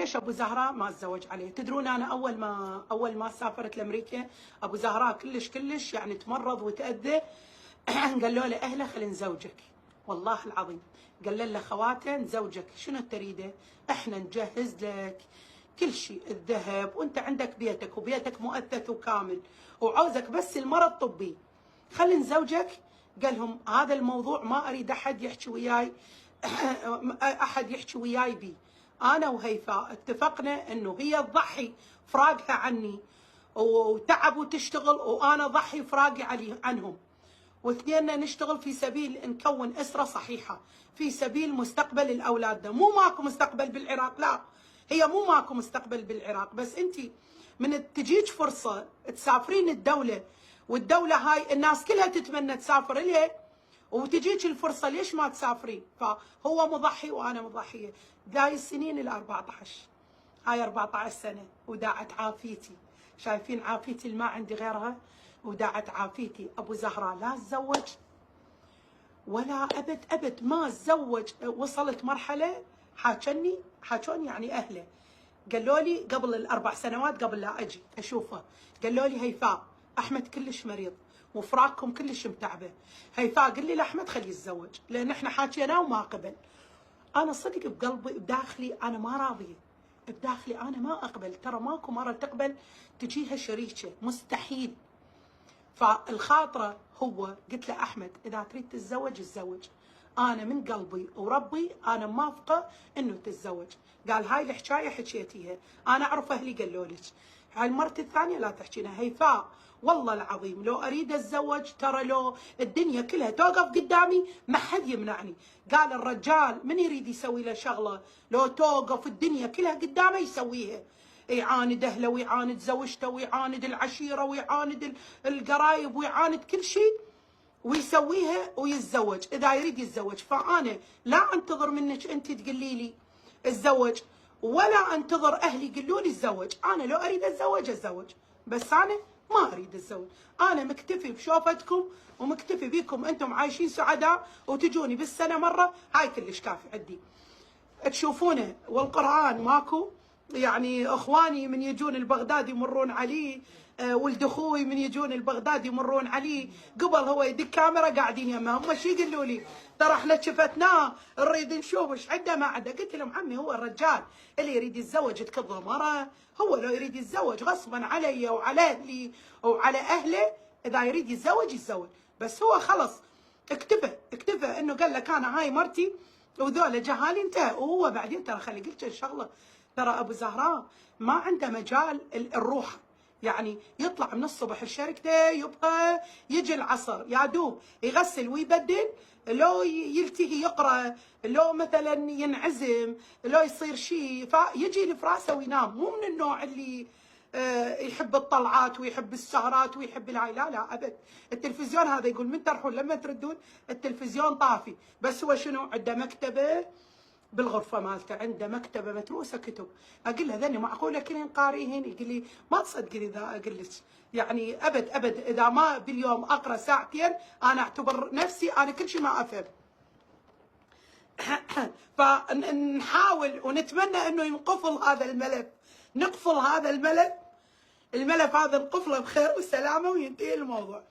ليش ابو زهراء ما تزوج عليه؟ تدرون انا اول ما سافرت لامريكا ابو زهراء كلش يعني تمرض وتاذى. قالوا له اهله خلينا نزوجك، والله العظيم قال له خواته نزوجك، شنو تريده؟ احنا نجهز لك كل شيء، الذهب، وانت عندك بيتك وبيتك مؤثث وكامل، وعوزك بس المرض الطبي، خلينا نزوجك. قال لهم هذا الموضوع ما اريد احد يحكي وياي بيه. انا وهيفاء اتفقنا انه هي تضحي فراقها عني وتعب وتشتغل، وانا اضحي فراقي عنهم، واثنيننا نشتغل في سبيل نكون اسره صحيحه، في سبيل مستقبل الاولادنا. مو ماكو مستقبل بالعراق، لا، هي مو ماكو مستقبل بالعراق، بس انت من تجيك فرصه تسافرين الدوله، والدوله هاي الناس كلها تتمنى تسافر لها، وتجيك الفرصه ليش ما تسافرين؟ فهو مضحي وانا مضحيه. داي السنين ال14، هاي 14 سنه وداعت عافيتي، شايفين عافيتي اللي ما عندي غيرها، وداعت عافيتي. ابو زهراء لا تزوج ولا ابد ما تزوج. وصلت مرحله حاكوني يعني اهله، قالوا لي قبل ال4 سنوات قبل لا اجي اشوفه، قالوا لي هيفاء احمد كلش مريض وفراقكم كلش متعبه، هيفاء قل لي لاحمد خليه يتزوج، لان احنا حاكينا وما قبل. انا صدق بقلبي بداخلي انا ما راضيه، بداخلي انا ما اقبل، ترى ماكو مره تقبل تجيها شريكه، مستحيل. فالخاطره هو قلت له احمد اذا تريد تتزوج تزوج، انا من قلبي وربي انا موافقه انه تتزوج. قال هاي الحكايه حكيتيها، انا اعرف اهلي قالوا لك، هاي المرة الثانيه لا تحكينا. هيفاء والله العظيم لو اريد اتزوج، ترى لو الدنيا كلها توقف قدامي ما حد يمنعني. قال الرجال من يريد يسوي له شغله لو توقف الدنيا كلها قدامه يسويها، يعاند اهله ويعاند زوجته ويعاند العشيره ويعاند القرايب ويعاند كل شيء ويسويها ويتزوج اذا يريد يتزوج. فانا لا انتظر منك انت تقولي لي اتزوج، ولا انتظر اهلي يقولوا لي اتزوج. انا لو اريد اتزوج، بس انا ما اريد اتزوج. انا مكتفي بشوفتكم ومكتفي بيكم انتم عايشين سعداء، وتجوني بالسنه مره، هاي كلش كافي عندي. تشوفونه والقرآن ماكو، يعني اخواني من يجون البغداد يمرون عليه، ولد اخوي من يجون البغداد يمرون عليه، قبل هو يدق كاميرا قاعدين يمه، هم شي يقولوا لي؟ ترى احنا شفتناه نريد نشوف ايش عنده ما عنده. قلت لهم عمي هو الرجال اللي يريد يتزوج تكظه مره، هو لو يريد يتزوج غصبا علي وعلى اهلي وعلى اهله، اذا يريد يتزوج، بس هو خلص اكتفى انه قال لك انا هاي مرتي وذولا جهالي انتهى. وهو بعدين ترى خلي قلت الشغله، ترى ابو زهراء ما عنده مجال الروح، يعني يطلع من الصبح شركته يبقى يجي العصر يا دوب يغسل ويبدل، لو يلتهي يقرا، لو مثلا ينعزم، لو يصير شيء فيجي لفراسه وينام. مو من النوع اللي يحب الطلعات ويحب السهرات ويحب الهاي، لا ابد. التلفزيون هذا يقول من تروحون لما تردون التلفزيون طافي، بس هو شنو عنده مكتبه بالغرفه مالته، عنده مكتبه متروسه كتب. اقول له ذني معقوله كلين قاريهن؟ يقول لي ما تصدقين اذا اقول لك، يعني ابد اذا ما باليوم اقرا ساعتين انا اعتبر نفسي انا كل شيء ما افهم. فنحاول ونتمنى انه ينقفل هذا الملف، نقفل هذا الملف هذا نقفله بخير وسلامه وينتهي الموضوع.